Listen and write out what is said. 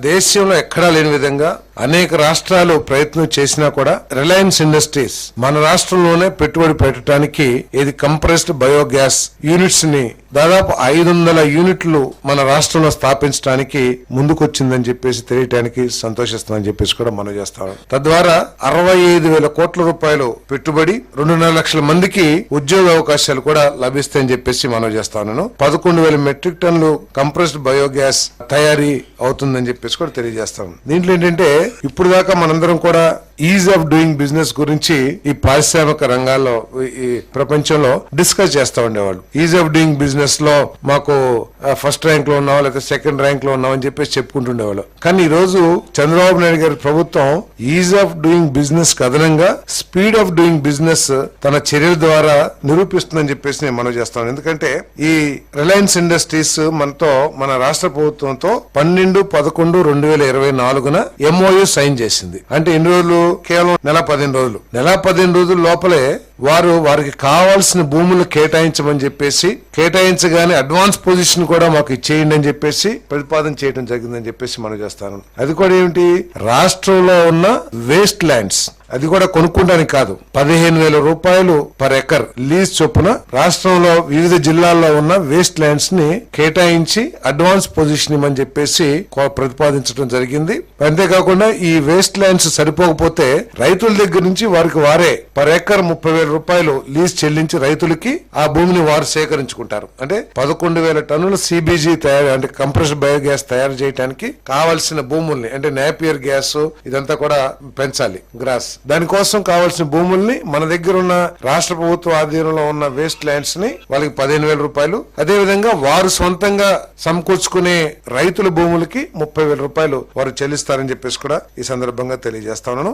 దేశంలో ఎక్కడా లేని విధంగా అనేక రాష్ట్రాలు ప్రయత్నం చేసినా కూడా రిలయన్స్ ఇండస్ట్రీస్ మన రాష్ట్రంలోనే పెట్టుబడి పెట్టడానికి ఇది కంప్రెస్డ్ బయోగ్యాస్ యూనిట్స్ ని దాదాపు 500 యూనిట్లు మన రాష్ట్రంలో స్థాపించడానికి ముందుకొచ్చిందని చెప్పేసి తెలియటానికి సంతోషిస్తామని చెప్పేసి కూడా మనం చేస్తాం. తద్వారా 65,000 కోట్ల రూపాయలు పెట్టుబడి 2.5 లక్షల మందికి ఉద్యోగ అవకాశాలు కూడా లభిస్తాయని చెప్పేసి మనం చేస్తాను. 11,000 మెట్రిక్ టన్నులు కంప్రెస్డ్ బయోగ్యాస్ తయారీ అవుతుందని చెప్పేసి కూడా తెలియజేస్తాం. దీంట్లో ఏంటంటే ఇప్పుడు దాకా మనందరం కూడా ఈజ్ ఆఫ్ డూయింగ్ బిజినెస్ గురించి ఈ పారిశ్రామిక రంగాల్లో ఈ ప్రపంచంలో డిస్కస్ చేస్తా ఉండేవాళ్ళు. ఈజ్ ఆఫ్ డూయింగ్ బిజినెస్ లో మాకు ఫస్ట్ ర్యాంక్ లో ఉన్నావా లేదా సెకండ్ ర్యాంక్ లో ఉన్నావా అని చెప్పేసి చెప్పుకుంటుండేవాళ్ళు. కానీ ఈ రోజు చంద్రబాబు నాయుడు గారి ప్రభుత్వం ఈజ్ ఆఫ్ డూయింగ్ బిజినెస్ అదనంగా స్పీడ్ ఆఫ్ డూయింగ్ బిజినెస్ తన చర్యల ద్వారా నిరూపిస్తుందని చెప్పేసి నేను మనవి చేస్తాను. ఎందుకంటే ఈ రిలయన్స్ ఇండస్ట్రీస్ మనతో మన రాష్ట్ర ప్రభుత్వంతో 12/11/2024 MOU సైన్ చేసింది. అంటే ఎన్ని రోజులు? కేవలం నెల 15 రోజుల లోపలే వారికి కావాల్సిన భూములు కేటాయించమని చెప్పేసి కేటాయించగానే అడ్వాన్స్ పొజిషన్ కూడా మాకు ఇచ్చేయండి అని చెప్పేసి ప్రతిపాదన చేయడం జరిగిందని చెప్పేసి మనం చేస్తాను. అది కూడా ఏమిటి? రాష్ట్రంలో ఉన్న వేస్ట్ ల్యాండ్స్ అది కూడా కొనుక్కోవడానికి కాదు, 15,000 రూపాయలు పర్ ఎకర్ లీజ్ చొప్పున రాష్ట్రంలో వివిధ జిల్లాల్లో ఉన్న వేస్ట్ ల్యాండ్స్ ని కేటాయించి అడ్వాన్స్ పొజిషన్ ఇవ్వమని చెప్పేసి ప్రతిపాదించడం జరిగింది. అంతేకాకుండా ఈ వేస్ట్ ల్యాండ్స్ సరిపోకపోతే రైతుల దగ్గర నుంచి వారే పర్ ఎకర్ 30,000 రూపాయలు లీజ్ చెల్లించి రైతులకి ఆ భూమిని వారు సేకరించుకుంటారు. అంటే 11,000 టన్నుల CBG తయారు అంటే కంప్రెస్డ్ బయోగ్యాస్ తయారు చేయడానికి కావాల్సిన భూముల్ని అంటే నేపియర్ గ్యాస్ ఇదంతా కూడా పెంచాలి, గ్రాస్. దానికోసం కావాల్సిన భూముల్ని మన దగ్గర ఉన్న రాష్ట్ర ప్రభుత్వ ఆధీనంలో ఉన్న వేస్ట్ ల్యాండ్స్ ని వాళ్ళకి 15,000 రూపాయలు, అదే విధంగా వారు సొంతంగా సమకూర్చుకునే రైతుల భూములకి 30,000 రూపాయలు వారు చెల్లిస్తారని చెప్పేసి కూడా ఈ సందర్భంగా తెలియజేస్తా ఉన్నాను.